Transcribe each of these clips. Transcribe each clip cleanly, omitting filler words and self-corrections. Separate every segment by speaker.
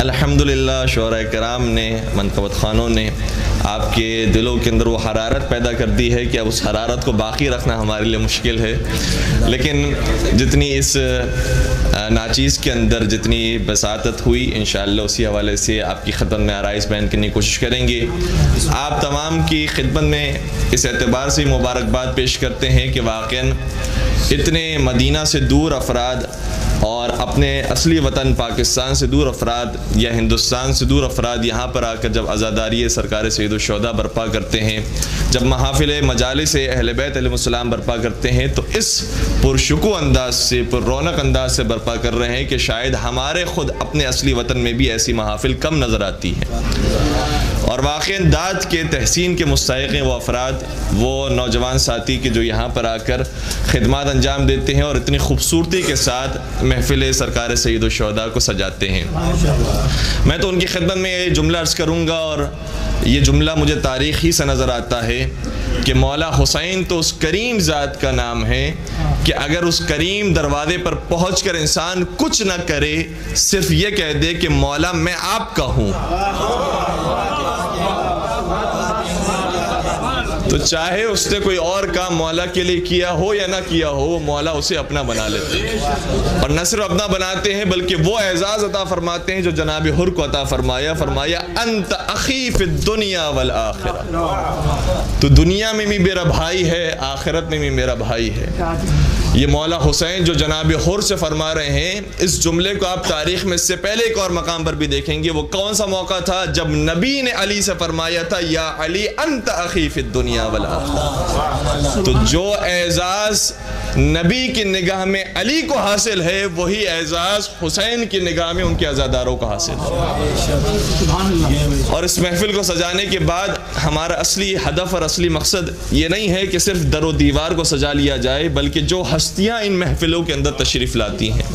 Speaker 1: الحمدللہ شعراء کرام نے، منقبت خوانوں نے آپ کے دلوں کے اندر وہ حرارت پیدا کر دی ہے کہ اب اس حرارت کو باقی رکھنا ہمارے لیے مشکل ہے، لیکن جتنی اس ناچیز کے اندر جتنی بساطت ہوئی انشاءاللہ اسی حوالے سے آپ کی خدمت میں آرائز بیان کرنے کی کوشش کریں گے۔ آپ تمام کی خدمت میں اس اعتبار سے مبارکباد پیش کرتے ہیں کہ واقعاً اتنے مدینہ سے دور افراد اور اپنے اصلی وطن پاکستان سے دور افراد یا ہندوستان سے دور افراد یہاں پر آ کر جب عزاداری سرکار سید الشہداء برپا کرتے ہیں، جب محافل مجالس اہل بیت علیہ السلام برپا کرتے ہیں، تو اس پرشکوہ انداز سے، پر رونق انداز سے برپا کر رہے ہیں کہ شاید ہمارے خود اپنے اصلی وطن میں بھی ایسی محافل کم نظر آتی ہیں۔ اور واقعاً داد کے تحسین کے مستحق ہیں وہ افراد، وہ نوجوان ساتھی کے جو یہاں پر آ کر خدمات انجام دیتے ہیں اور اتنی خوبصورتی کے ساتھ محفل سرکار سید الشہداء کو سجاتے ہیں۔ میں تو ان کی خدمت میں یہ جملہ عرض کروں گا، اور یہ جملہ مجھے تاریخ ہی سے نظر آتا ہے کہ مولا حسین تو اس کریم ذات کا نام ہے کہ اگر اس کریم دروازے پر پہنچ کر انسان کچھ نہ کرے، صرف یہ کہہ دے کہ مولا میں آپ کا ہوں، تو چاہے اس نے کوئی اور کام مولا کے لیے کیا ہو یا نہ کیا ہو، مولا اسے اپنا بنا لیتے ہیں۔ اور نہ صرف اپنا بناتے ہیں بلکہ وہ اعزاز عطا فرماتے ہیں جو جناب حر کو عطا فرمایا انت اخی فی الدنیا والآخرہ، تو دنیا میں بھی میرا بھائی ہے، آخرت میں بھی میرا بھائی ہے۔ یہ مولا حسین جو جناب حر سے فرما رہے ہیں، اس جملے کو آپ تاریخ میں اس سے پہلے ایک اور مقام پر بھی دیکھیں گے۔ وہ کون سا موقع تھا جب نبی نے علی سے فرمایا تھا یا علی انت اخی فی الدنیا والآخرہ، تو جو اعزاز نبی کی نگاہ میں علی کو حاصل ہے وہی اعزاز حسین کی نگاہ میں ان کے عزاداروں کو حاصل ہے۔ اور اس محفل کو سجانے کے بعد ہمارا اصلی ہدف اور اصلی مقصد یہ نہیں ہے کہ صرف در و دیوار کو سجا لیا جائے، بلکہ جو ہستیاں ان محفلوں کے اندر تشریف لاتی ہیں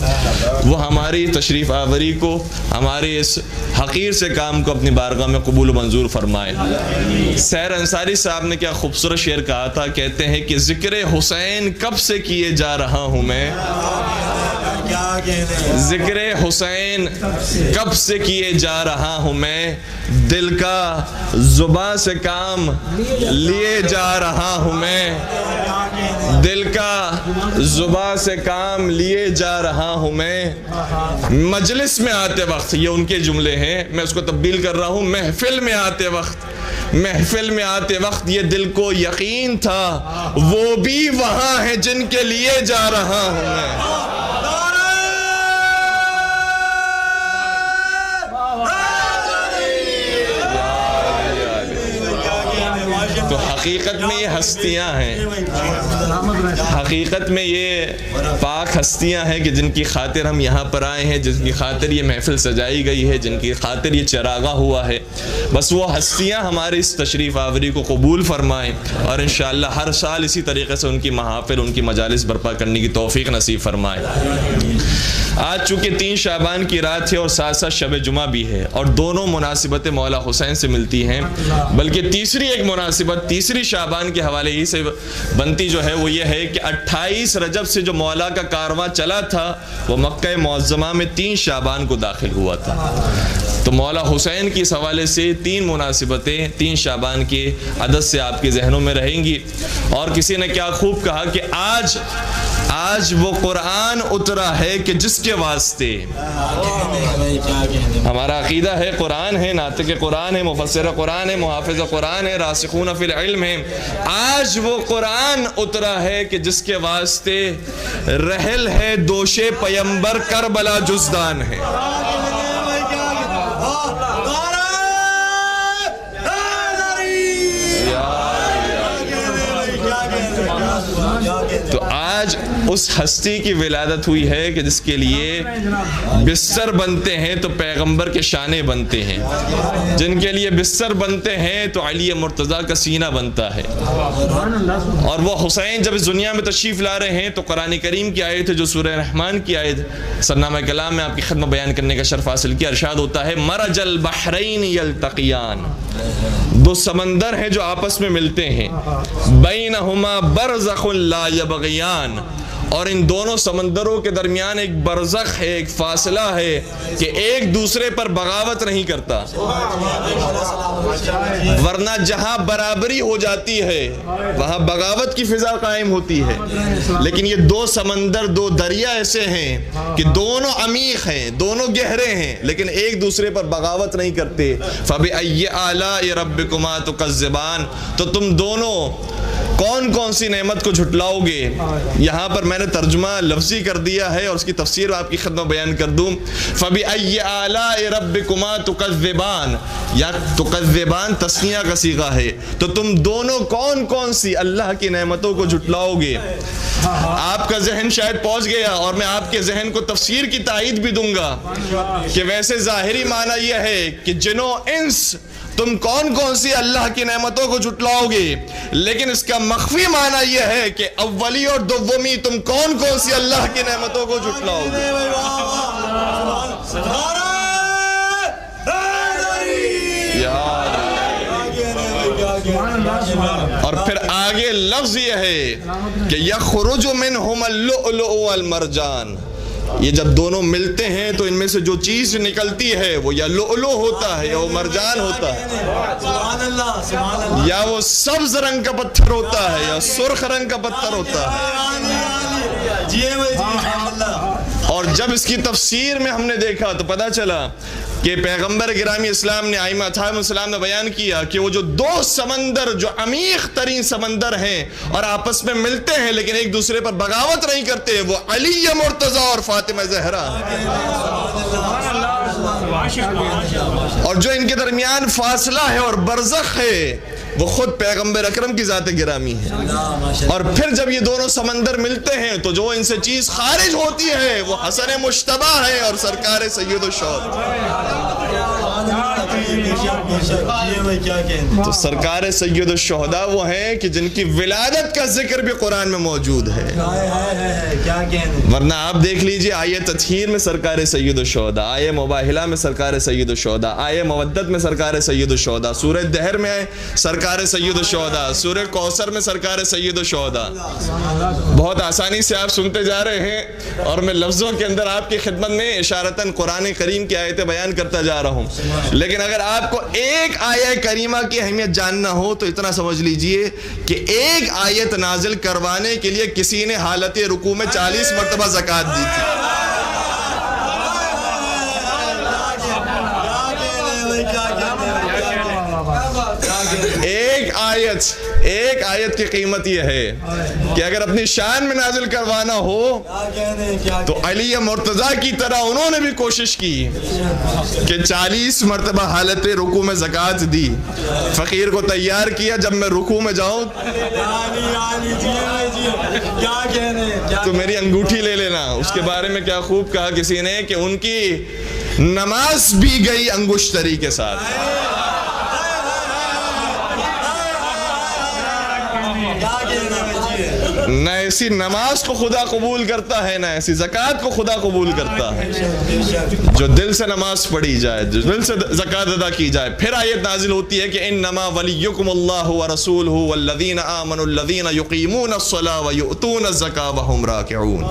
Speaker 1: وہ ہماری تشریف آوری کو، ہمارے اس حقیر سے کام کو اپنی بارگاہ میں قبول و منظور فرمائے۔ سحر انصاری صاحب نے کیا خوبصورت شعر کہا تھا، کہتے ہیں کہ ذکر حسین کب سے کیے جا رہا ہوں میں، ذکر حسین کب سے کیے جا رہا ہوں میں، دل کا زباں سے کام لیے جا رہا ہوں میں، دل کا زباں سے کام لیے جا رہا ہوں میں، مجلس میں آتے وقت، یہ ان کے جملے ہیں، میں اس کو تبدیل کر رہا ہوں، محفل میں آتے وقت یہ دل کو یقین تھا وہ بھی وہاں ہیں جن کے لیے جا رہا ہوں میں۔ تو حقیقت میں یہ ہستیاں ہیں، حقیقت میں یہ پاک ہستیاں ہیں کہ جن کی خاطر ہم یہاں پر آئے ہیں، جن کی خاطر یہ محفل سجائی گئی ہے، جن کی خاطر یہ چراغاں ہوا ہے۔ بس وہ ہستیاں ہمارے اس تشریف آوری کو قبول فرمائیں اور انشاءاللہ ہر سال اسی طریقے سے ان کی محافل، ان کی مجالس برپا کرنے کی توفیق نصیب فرمائیں۔ آج چونکہ 3 شعبان کی رات ہے اور ساتھ ساتھ شب جمعہ بھی ہے، اور دونوں مناسبتیں مولا حسین سے ملتی ہیں، بلکہ تیسری ایک مناسبت تیسری شعبان کے حوالے ہی سے بنتی جو ہے وہ یہ ہے کہ 28 رجب سے جو مولا کا کارواں چلا تھا وہ مکہ معظمہ میں 3 شعبان کو داخل ہوا تھا۔ تو مولا حسین کی اس حوالے سے 3 مناسبتیں 3 شعبان کے عدد سے آپ کے ذہنوں میں رہیں گی۔ اور کسی نے کیا خوب کہا کہ آج وہ قرآن اترا ہے کہ جس کے واسطے، ہمارا عقیدہ ہے قرآن ہے، ناطق قرآن ہے، مفسر قرآن ہے، محافظ قرآن ہے، راسخون فی العلم ہے، آج وہ قرآن اترا ہے کہ جس کے واسطے رحل ہے دوش پیمبر کربلا جزدان ہے۔ تو آج اس ہستی کی ولادت ہوئی ہے کہ جس کے لیے بستر بنتے ہیں تو پیغمبر کے شانے بنتے ہیں، جن کے لیے بستر بنتے ہیں تو علی مرتضیٰ کا سینہ بنتا ہے۔ اور وہ حسین جب اس دنیا میں تشریف لا رہے ہیں تو قرآن کریم کی آیت ہے جو سورہ رحمان کی آیت سرنامہ کلام میں آپ کی خدمت بیان کرنے کا شرف حاصل کیا۔ ارشاد ہوتا ہے مرج البحرین یلتقیان، 2 سمندر ہیں جو آپس میں ملتے ہیں، بینہما برزخ لا یبغیان، اور ان دونوں سمندروں کے درمیان ایک برزخ ہے، ایک فاصلہ ہے کہ ایک دوسرے پر بغاوت نہیں کرتا، ورنہ جہاں برابری ہو جاتی ہے وہاں بغاوت کی فضا قائم ہوتی ہے۔ لیکن یہ دو سمندر، دو دریا ایسے ہیں کہ دونوں عمیق ہیں، دونوں گہرے ہیں، لیکن ایک دوسرے پر بغاوت نہیں کرتے۔ فَبِأَيِّ آلَاءِ رَبِّكُمَا تُكَذِّبَانِ، تو تم دونوں کون کون سی نعمت کو جھٹلاؤ گے؟ یہاں پر میں نے ترجمہ لفظی کر دیا ہے اور اس کی تفسیر آپ کی خدمت بیان کر دوں۔ فَبِأَيِّ آلَاءِ رَبِّكُمَا تُكَذِّبَانِ، یا تُكَذِّبَانِ تثنیہ کا صیغہ ہے، تو تم دونوں کون کون سی اللہ کی نعمتوں کو جھٹلاؤ گے؟ آپ کا ذہن شاید پہنچ گیا، اور میں آپ کے ذہن کو تفسیر کی تائید بھی دوں گا کہ ویسے ظاہری معنی یہ ہے کہ جنوں انس تم کون کون سی اللہ کی نعمتوں کو جھٹلاؤ گے، لیکن اس کا مخفی معنی یہ ہے کہ اولی اور دومی تم کون کون سی اللہ کی نعمتوں کو جھٹلاؤ گے۔ اور پھر آگے لفظ یہ ہے کہ یخرج منہم اللؤلؤ والمرجان، یہ جب دونوں ملتے ہیں تو ان میں سے جو چیز نکلتی ہے وہ یا لؤلؤ ہوتا ہے یا وہ مرجان ہوتا ہے، یا وہ سبز رنگ کا پتھر ہوتا ہے یا سرخ رنگ کا پتھر ہوتا ہے۔ اور جب اس کی تفسیر میں ہم نے دیکھا تو پتہ چلا کہ پیغمبر گرامی اسلام نے، ائمہ اصحاب السلام نے بیان کیا کہ وہ جو دو سمندر جو عمیق ترین سمندر ہیں اور آپس میں ملتے ہیں لیکن ایک دوسرے پر بغاوت نہیں کرتے، وہ علی مرتضیٰ اور فاطمہ زہرا، اور جو ان کے درمیان فاصلہ ہے اور برزخ ہے وہ خود پیغمبر اکرم کی ذات گرامی ہے۔ اور پھر جب یہ دونوں سمندر ملتے ہیں تو جو ان سے چیز خارج ہوتی ہے وہ حسن مشتبہ ہے اور سرکار سید الشہداء۔ تو سرکار سید الشہداء وہ ہیں کہ جن کی ولادت کا ذکر بھی قرآن میں موجود ہے، ورنہ آپ دیکھ لیجئے آیہ تطہیر میں سرکار سید الشہداء، آیہ مباہلہ میں سرکار سید الشہداء، آیہ مودت میں سرکار سید الشہداء، سورہ دہر میں سرکار سید الشہداء، سورہ کوثر میں سرکار سید الشہداء۔ بہت آسانی سے آپ سنتے جا رہے ہیں اور میں لفظوں کے اندر آپ کی خدمت میں اشارتاً قرآن کریم کی آیتیں بیان کرتا جا رہا ہوں، لیکن اگر آپ کو ایک آیہ کریمہ کی اہمیت جاننا ہو تو اتنا سمجھ لیجئے کہ ایک آیت نازل کروانے کے لیے کسی نے حالت رکوع میں 40 مرتبہ زکوٰۃ دی تھی۔ ایک آیت کی قیمت یہ ہے کہ اگر اپنی شان میں نازل کروانا ہو تو علی مرتضیٰ کی طرح انہوں نے بھی کوشش کی کہ 40 مرتبہ حالت رکوع میں زکوٰۃ دی، فقیر کو تیار کیا جب میں رکوع میں جاؤں تو میری انگوٹھی لے لینا۔ اس کے بارے میں کیا خوب کہا کسی نے کہ ان کی نماز بھی گئی انگشتری کے ساتھ۔ نہ ایسی نماز کو خدا قبول کرتا ہے، نہ ایسی زکوٰۃ کو خدا قبول کرتا ہے۔ جو دل سے نماز پڑھی جائے، جو دل سے زکوٰۃ ادا کی جائے، پھر آیت نازل ہوتی ہے کہ انما ولیکم اللہ ورسولہ والذین آمنوا الذین یقیمون الصلاۃ ویؤتون الزکاۃ وہم راکعون۔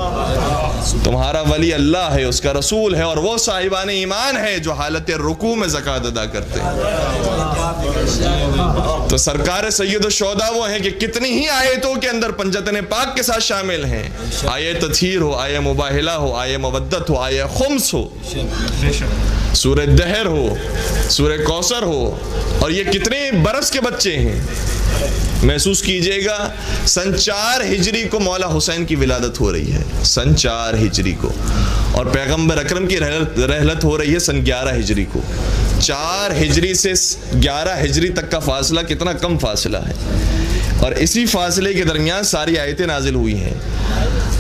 Speaker 1: تمہارا ولی اللہ ہے، اس کا رسول ہے، اور وہ صاحبان ایمان ہے جو حالت رکوع میں زکوٰۃ ادا کرتے ہیں۔ تو سرکار سید الشہداء وہ ہیں کہ کتنی ہی آیتوں کے اندر پنجتن پاک کے ساتھ شامل ہیں، آیہ تطہیر ہو، آیہ مباہلہ ہو، آیہ مودت ہو، آیہ خمس ہو، سورہ دہر ہو، سورہ کوثر ہو، اور یہ کتنے برس کے بچے ہیں۔ محسوس کیجئے گا سن 4 ہجری کو مولا حسین کی ولادت ہو رہی ہے، سن 4 ہجری کو، اور پیغمبر اکرم کی رحلت ہو رہی ہے سن 11 ہجری کو۔ 4 ہجری سے 11 ہجری تک کا فاصلہ کتنا کم فاصلہ ہے، اور اسی فاصلے کے درمیان ساری آیتیں نازل ہوئی ہیں۔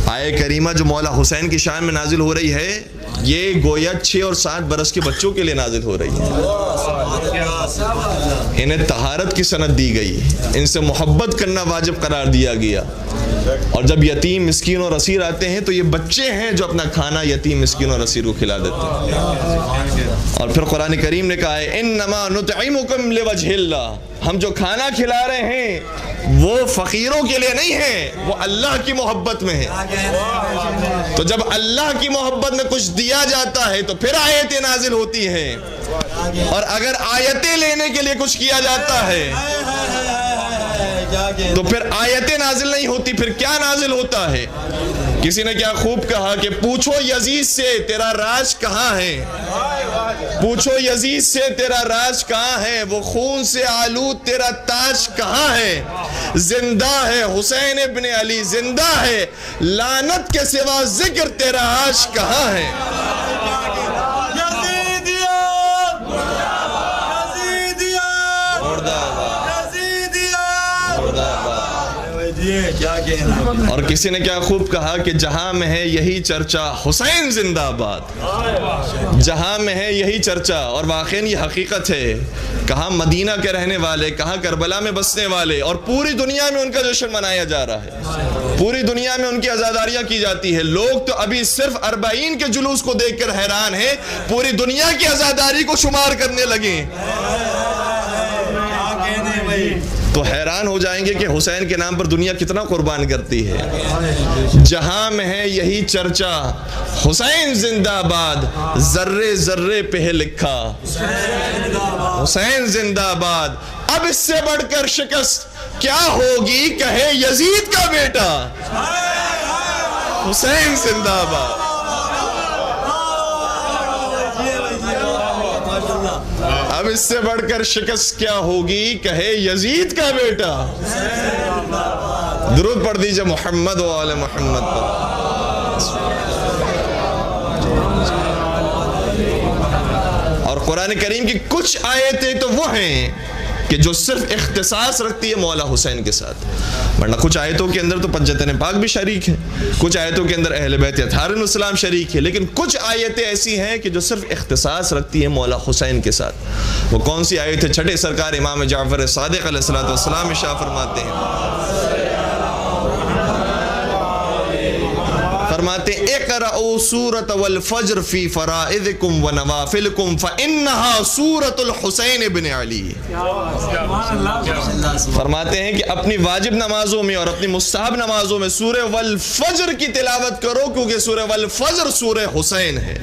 Speaker 1: آیہ کریمہ جو مولا حسین کی شان میں نازل ہو رہی ہے یہ گویا 6 اور 7 برس کے بچوں کے لیے نازل ہو رہی ہے۔ انہیں طہارت کی سند دی گئی، ان سے محبت کرنا واجب قرار دیا گیا، اور جب یتیم مسکین اور اسیر آتے ہیں تو یہ بچے ہیں جو اپنا کھانا یتیم مسکین اور اسیر کو کھلا دیتے ہیں۔ اور پھر قرآن کریم نے کہا ہے انما نطعمکم لوجہ اللہ، ہم جو کھانا کھلا رہے ہیں وہ فقیروں کے لیے نہیں ہے، وہ اللہ کی محبت میں ہے۔ تو جب اللہ کی محبت میں کچھ دیا جاتا ہے تو پھر آیتیں نازل ہوتی ہیں، اور اگر آیتیں لینے کے لیے کچھ کیا جاتا ہے تو پھر آیتیں نازل نہیں ہوتی، پھر کیا نازل ہوتا ہے؟ کسی نے کیا خوب کہا کہ پوچھو یزید سے تیرا راز کہاں ہے، پوچھو یزید سے تیرا راز کہاں ہے، وہ خون سے آلود تیرا تاج کہاں ہے، زندہ ہے حسین ابن علی زندہ ہے، لعنت کے سوا ذکر تیرا عاش کہاں ہے۔ اور کسی نے کیا خوب کہا کہ جہاں میں ہے یہی چرچا حسین زندہ آباد، جہاں میں ہے یہی چرچا۔ اور واقعاً یہ حقیقت ہے، کہاں مدینہ کے رہنے والے، کہاں کربلا میں بسنے والے، اور پوری دنیا میں ان کا جشن منایا جا رہا ہے، پوری دنیا میں ان کی عزاداریاں کی جاتی ہے۔ لوگ تو ابھی صرف 40 کے جلوس کو دیکھ کر حیران ہیں، پوری دنیا کی عزاداری کو شمار کرنے لگے تو حیران ہو جائیں گے کہ حسین کے نام پر دنیا کتنا قربان کرتی ہے۔ جہاں میں ہے یہی چرچا حسین زندہ آباد، ذرے ذرے پہ ہے لکھا حسین زندہ آباد۔ اب اس سے بڑھ کر شکست کیا ہوگی، کہے یزید کا بیٹا حسین زندہ آباد۔ اب اس سے بڑھ کر شکست کیا ہوگی، کہے یزید کا بیٹا۔ درود پڑھ دیجئے محمد و آل محمد پر۔ اور قرآن کریم کی کچھ آیتیں تو وہ ہیں کہ جو صرف اختصاص رکھتی ہے مولا حسین کے ساتھ، ورنہ کچھ آیتوں کے اندر تو پنجتن پاک بھی شریک ہیں، کچھ آیتوں کے اندر اہل بیت اطہار علیہ السلام شریک ہے، لیکن کچھ آیتیں ایسی ہیں کہ جو صرف اختصاص رکھتی ہیں مولا حسین کے ساتھ۔ وہ کون سی آیت ہے؟ چھٹے سرکار امام جعفر صادق علیہ السلام ارشاد فرماتے ہیں اقرأوا سورة والفجر فی فرائضکم ونوافلکم فإنہا سورة الحسین بن علی۔ فرماتے ہیں کہ اپنی واجب نمازوں میں اور اپنی مستحب نمازوں میں سورہ والفجر کی تلاوت کرو، کیونکہ سورہ والفجر سورہ حسین ہے۔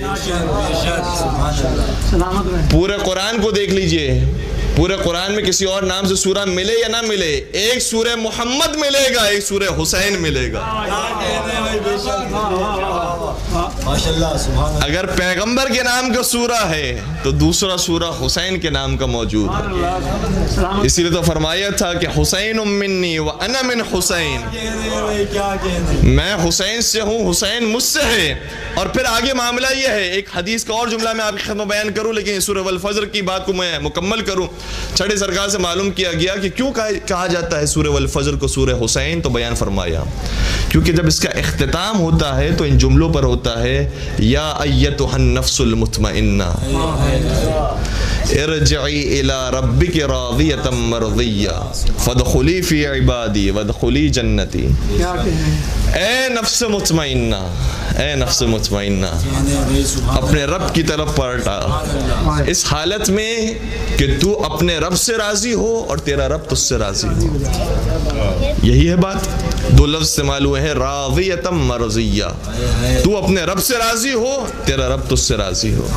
Speaker 1: پورے قرآن کو دیکھ لیجئے، پورے قرآن میں کسی اور نام سے سورہ ملے یا نہ ملے، ایک سورہ محمد ملے گا، ایک سورہ حسین ملے گا۔ اگر پیغمبر کے نام کا سورہ ہے تو دوسرا سورہ حسین کے نام کا موجود ہے۔ اسی لئے تو فرمایا تھا کہ حسین منی وانا من حسین، میں حسین سے ہوں، حسین مجھ سے ہے۔ اور پھر آگے معاملہ یہ ہے، ایک حدیث کا اور جملہ میں آپ کی خدمت بیان کروں، لیکن سورہ والفجر کی بات کو میں مکمل کروں۔ چھٹے سرکار سے معلوم کیا گیا کہ کیوں کہا جاتا ہے سورہ والفجر کو سورہ حسین، تو بیان فرمایا کیونکہ جب اس کا اختتام ہوتا ہے تو ان جملوں پر ہوتا ہے یا ایتھا النفس المطمئنہ ارجعی الی ربک راضیۃ مرضیہ فادخلی فی عبادی وادخلی جنتی۔ اے نفس مطمئنہ، اے نفس مطمئنہ، اپنے رب کی طرف پلٹا اس حالت میں کہ تو اپنے رب سے راضی ہو اور تیرا رب تجھ سے راضی ہو۔ یہی ہے بات، دو لفظ استعمال ہوئے ہیں، راضیۃ مرضیہ، تو اپنے رب سے راضی ہو، تیرا رب تجھ سے راضی ہو۔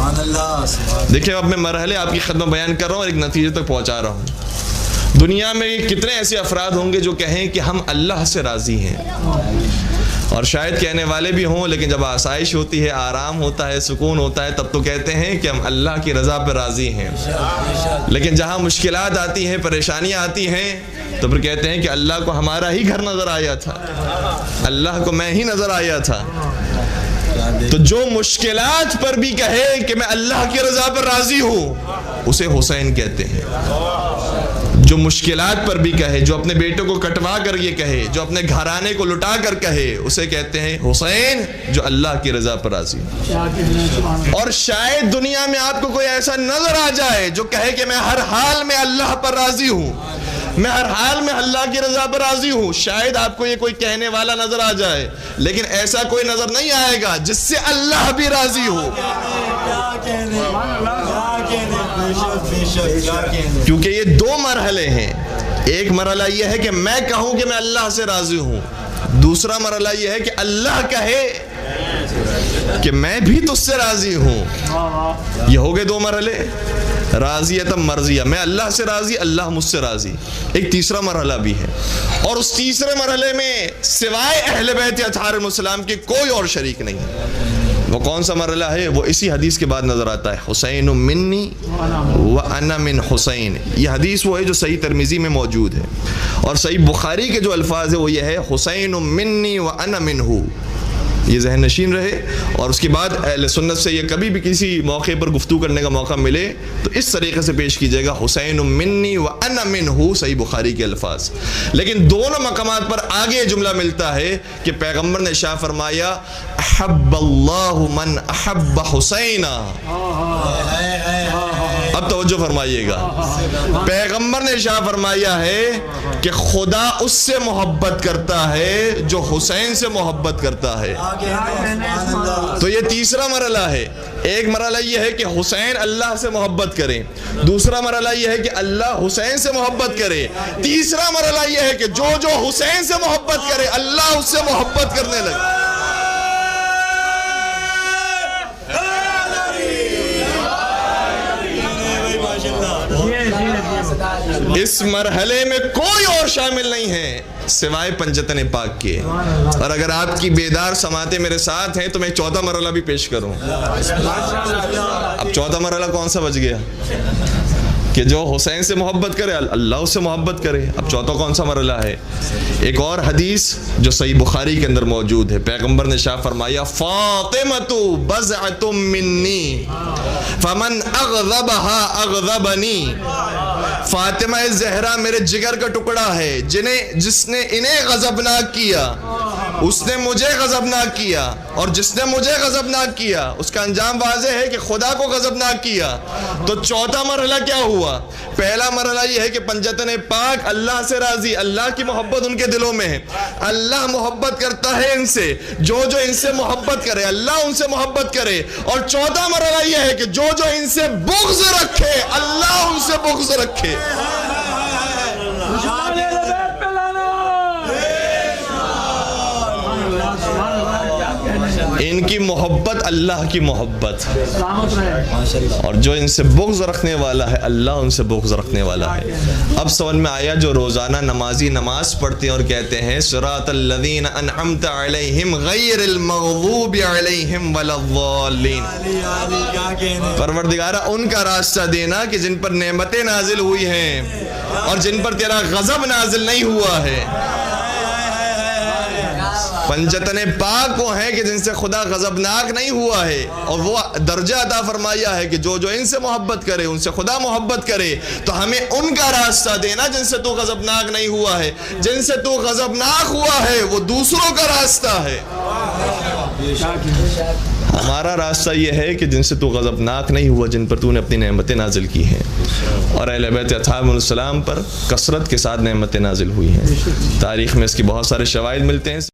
Speaker 1: دیکھیں اب میں مرحلے آپ کی خدمت بیان کر رہا ہوں اور ایک نتیجے تک پہنچا رہا ہوں۔ دنیا میں کتنے ایسے افراد ہوں گے جو کہیں کہ ہم اللہ سے راضی ہیں، اور شاید کہنے والے بھی ہوں، لیکن جب آسائش ہوتی ہے، آرام ہوتا ہے، سکون ہوتا ہے، تب تو کہتے ہیں کہ ہم اللہ کی رضا پر راضی ہیں۔ لیکن جہاں مشکلات آتی ہیں، پریشانیاں آتی ہیں، تو پھر کہتے ہیں کہ اللہ کو ہمارا ہی گھر نظر آیا تھا، اللہ کو میں ہی نظر آیا تھا۔ تو جو مشکلات پر بھی کہے کہ میں اللہ کی رضا پر راضی ہوں، اسے حسین کہتے ہیں۔ جو مشکلات پر بھی کہے، جو اپنے بیٹے کو کٹوا کر یہ کہے، جو اپنے گھرانے کو لٹا کر کہے، اسے کہتے ہیں حسین جو اللہ کی رضا پر راضی۔ اور شاید دنیا میں آپ کو کوئی ایسا نظر آ جائے جو کہے کہ میں ہر حال میں اللہ پر راضی ہوں، میں ہر حال میں اللہ کی رضا پر راضی ہوں. شاید آپ کو یہ کوئی کہنے والا نظر آ جائے، لیکن ایسا کوئی نظر نہیں آئے گا جس سے اللہ بھی راضی ہو. کیونکہ یہ دو مرحلے ہیں. ایک مرحلہ یہ ہے کہ میں کہوں کہ میں اللہ سے راضی ہوں، دوسرا مرحلہ یہ ہے کہ اللہ کہے کہ میں بھی تجھ سے راضی ہوں. یہ ہو گئے دو مرحلے، راضیت مرضیہ، میں اللہ سے راضی، اللہ مجھ سے راضی. ایک تیسرا مرحلہ بھی ہے، اور اس تیسرے مرحلے میں سوائے اہل بیت اطہار السلام کے کوئی اور شریک نہیں. وہ کون سا مرحلہ ہے؟ وہ اسی حدیث کے بعد نظر آتا ہے، حسین منی وانا من حسین. یہ حدیث وہ ہے جو صحیح ترمذی میں موجود ہے، اور صحیح بخاری کے جو الفاظ ہے وہ یہ ہے، حسین منی وانا منہ. یہ ذہن نشین رہے، اور اس کے بعد اہل سنت سے یہ کبھی بھی کسی موقع پر گفتگو کرنے کا موقع ملے تو اس طریقے سے پیش کیجیے گا، حسین منی وانا منہ، صحیح بخاری کے الفاظ. لیکن دونوں مقامات پر آگے جملہ ملتا ہے کہ پیغمبر نے ارشاد فرمایا، احب اللہ من احب حسینا. اب توجہ فرمائیے گا، پیغمبر نے ارشاد فرمایا ہے کہ خدا اس سے محبت کرتا ہے جو حسین سے محبت کرتا ہے. تو یہ تیسرا مرحلہ ہے. ایک مرحلہ یہ ہے کہ حسین اللہ سے محبت کرے، دوسرا مرحلہ یہ ہے کہ اللہ حسین سے محبت کرے، تیسرا مرحلہ یہ ہے کہ جو حسین سے محبت کرے اللہ اس سے محبت کرنے لگے. اس مرحلے میں کوئی اور شامل نہیں ہے سوائے پنجتن پاک کے. اور اگر آپ کی بیدار سماعتیں میرے ساتھ ہیں تو میں چوتھا مرحلہ بھی پیش کروں. اب چوتھا مرحلہ کون سا بچ گیا؟ کہ جو حسین سے محبت کرے اللہ اس سے محبت کرے. اب چوتھا کون سا مرحلہ ہے؟ ایک اور حدیث جو صحیح بخاری کے اندر موجود ہے، پیغمبر نے ارشاد فرمایا، فاطمۃ بضعۃ منی فمن اغضبها اغضبنی. فاطمہ زہرا میرے جگر کا ٹکڑا ہے، جس نے انہیں غضبناک کیا اس نے مجھے غضبناک کیا، اور جس نے مجھے غضبناک کیا اس کا انجام واضح ہے کہ خدا کو غضبناک کیا. تو چوتھا مرحلہ کیا ہوا؟ پہلا مرحلہ یہ ہے کہ پنجتن پاک اللہ سے راضی، اللہ کی محبت ان کے دلوں میں ہے، اللہ محبت کرتا ہے ان سے، جو ان سے محبت کرے اللہ ان سے محبت کرے. اور چوتھا مرحلہ یہ ہے کہ جو ان سے بغض رکھے اللہ ان سے بغض رکھے. ان کی محبت اللہ کی محبت، اور جو ان سے بغض رکھنے والا ہے اللہ ان سے بغض رکھنے والا ہے. اب سمجھ میں آیا جو روزانہ نمازی نماز پڑھتے ہیں اور کہتے ہیں صراط الذین انعمت علیہم غیر المغضوب علیہم ولا الضالین، پروردگارہ ان کا راستہ دینا کہ جن پر نعمتیں نازل ہوئی ہیں اور جن پر تیرا غضب نازل نہیں ہوا ہے. پنجتن پاک وہ ہیں کہ جن سے خدا غضبناک نہیں ہوا ہے، اور وہ درجہ عطا فرمایا ہے کہ جو ان سے محبت کرے ان سے خدا محبت کرے. تو ہمیں ان کا راستہ دینا جن سے تو غضبناک نہیں ہوا ہے. جن سے تو غضبناک ہوا ہے وہ دوسروں کا راستہ ہے. ہمارا راستہ یہ ہے کہ جن سے تو غضبناک نہیں ہوا، جن پر تو نے اپنی نعمتیں نازل کی ہیں، اور اہل بیت اطہار السلام پر کثرت کے ساتھ نعمتیں نازل ہوئی ہیں. تاریخ میں اس کی بہت سارے شواہد ملتے ہیں.